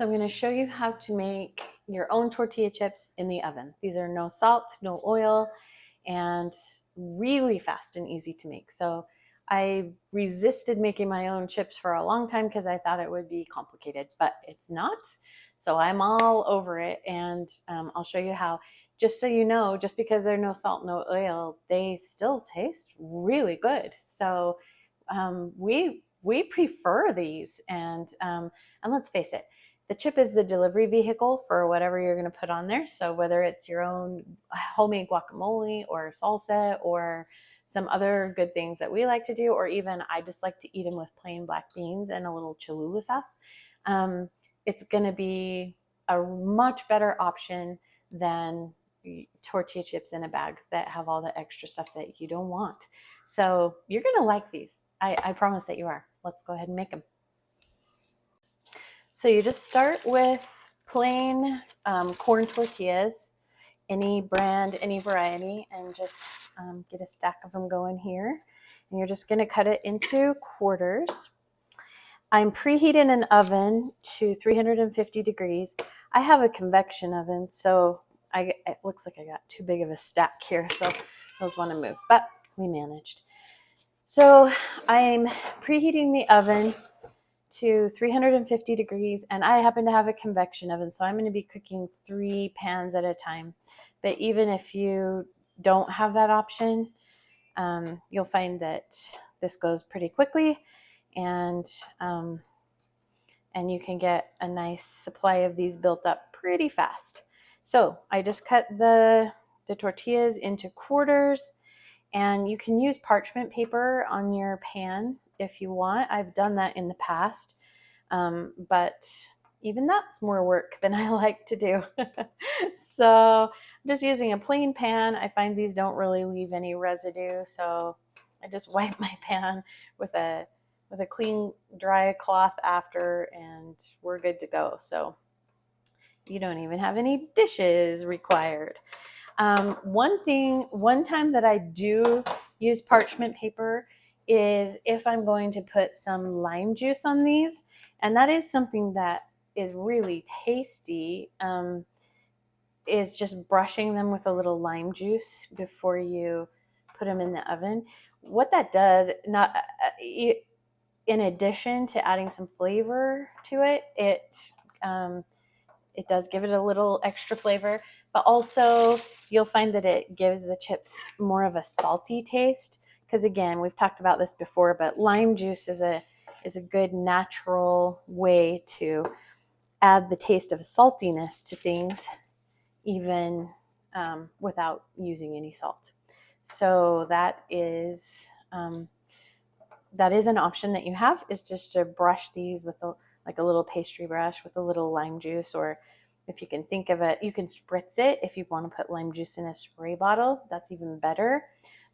So I'm going to show you how to make your own tortilla chips in the oven. These are no salt, no oil, and really fast and easy to make. So I resisted making my own chips for a long time because I thought it would be complicated, but it's not. So I'm all over it, and I'll show you how. Just so you know, just because they're no salt, no oil, they still taste really good. So we prefer these, and let's face it, the chip is the delivery vehicle for whatever you're going to put on there. So whether it's your own homemade guacamole or salsa or some other good things that we like to do, or even I just like to eat them with plain black beans and a little Cholula sauce, it's going to be a much better option than tortilla chips in a bag that have all the extra stuff that you don't want. So you're going to like these. I promise that you are. Let's go ahead and make them. So you just start with plain corn tortillas, any brand, any variety, and just get a stack of them going here. And you're just going to cut it into quarters. I'm preheating an oven to 350 degrees. I have a convection oven, so it looks like I got too big of a stack here, so those want to move, but we managed. So I'm preheating the oven to 350 degrees, and I happen to have a convection oven, so I'm going to be cooking 3 pans at a time. But even if you don't have that option, you'll find that this goes pretty quickly, and you can get a nice supply of these built up pretty fast. So I just cut the tortillas into quarters, and you can use parchment paper on your pan if you want. I've done that in the past, but even that's more work than I like to do. So I'm just using a plain pan. I find these don't really leave any residue, so I just wipe my pan with a clean, dry cloth after, and we're good to go. So you don't even have any dishes required. One time that I do use parchment paper is if I'm going to put some lime juice on these, and that is something that is really tasty, is just brushing them with a little lime juice before you put them in the oven. What that does, in addition to adding some flavor to it, it does give it a little extra flavor, but also you'll find that it gives the chips more of a salty taste. Because again, we've talked about this before, but lime juice is a good natural way to add the taste of saltiness to things, even without using any salt. So that is an option that you have, is just to brush these with a little pastry brush with a little lime juice, or if you can think of it, you can spritz it if you want to put lime juice in a spray bottle. That's even better.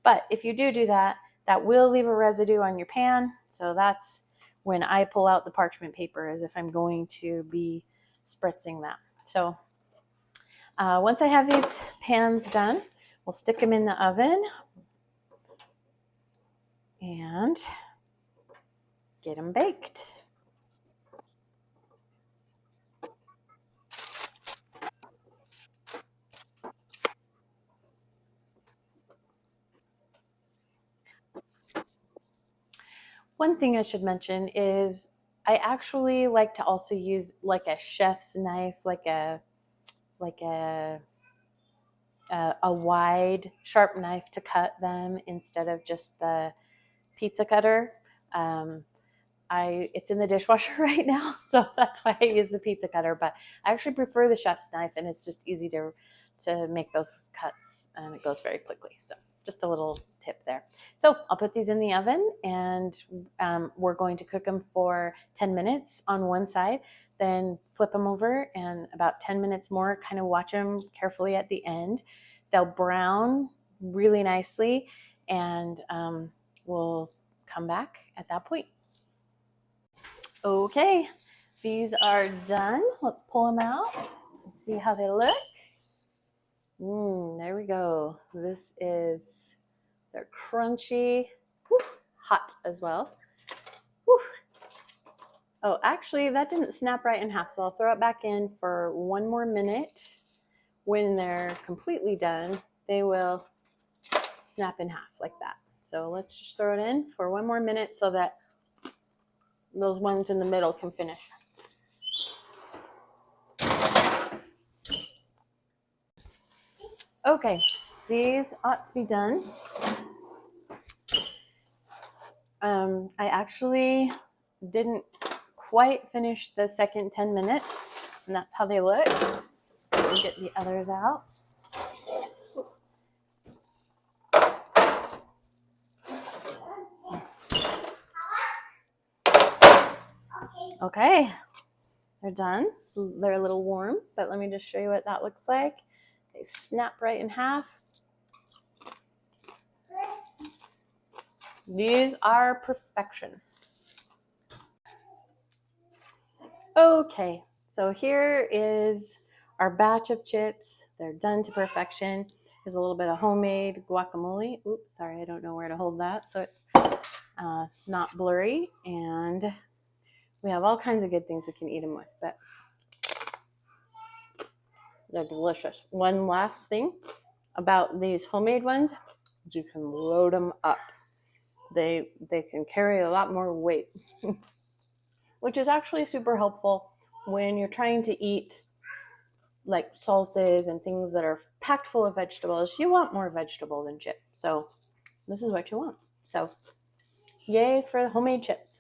But if you do that, that will leave a residue on your pan. So that's when I pull out the parchment paper, as if I'm going to be spritzing that. So once I have these pans done, we'll stick them in the oven and get them baked. One thing I should mention is I actually like to also use like a chef's knife, like a wide, sharp knife to cut them instead of just the pizza cutter. It's in the dishwasher right now, so that's why I use the pizza cutter. But I actually prefer the chef's knife, and it's just easy to make those cuts, and it goes very quickly. So just a little tip there. So I'll put these in the oven, and we're going to cook them for 10 minutes on one side, then flip them over, and about 10 minutes more, kind of watch them carefully at the end. They'll brown really nicely, and we'll come back at that point. Okay, these are done. Let's pull them out and see how they look. There we go. They're crunchy, hot as well. Oh, actually, that didn't snap right in half, so I'll throw it back in for 1 more minute. When they're completely done, they will snap in half like that. So let's just throw it in for 1 more minute so that those ones in the middle can finish. Okay, these ought to be done. I actually didn't quite finish the second 10 minutes, and that's how they look. Let me get the others out. Okay, they're done. They're a little warm, but let me just show you what that looks like. They snap right in half. These are perfection. Okay, so here is our batch of chips. They're done to perfection. There's a little bit of homemade guacamole. Oops, sorry, I don't know where to hold that, so it's not blurry. And we have all kinds of good things we can eat them with, but they're delicious. One last thing about these homemade ones is you can load them up. They can carry a lot more weight, which is actually super helpful when you're trying to eat like salsas and things that are packed full of vegetables. You want more vegetable than chip. So this is what you want. So yay for the homemade chips.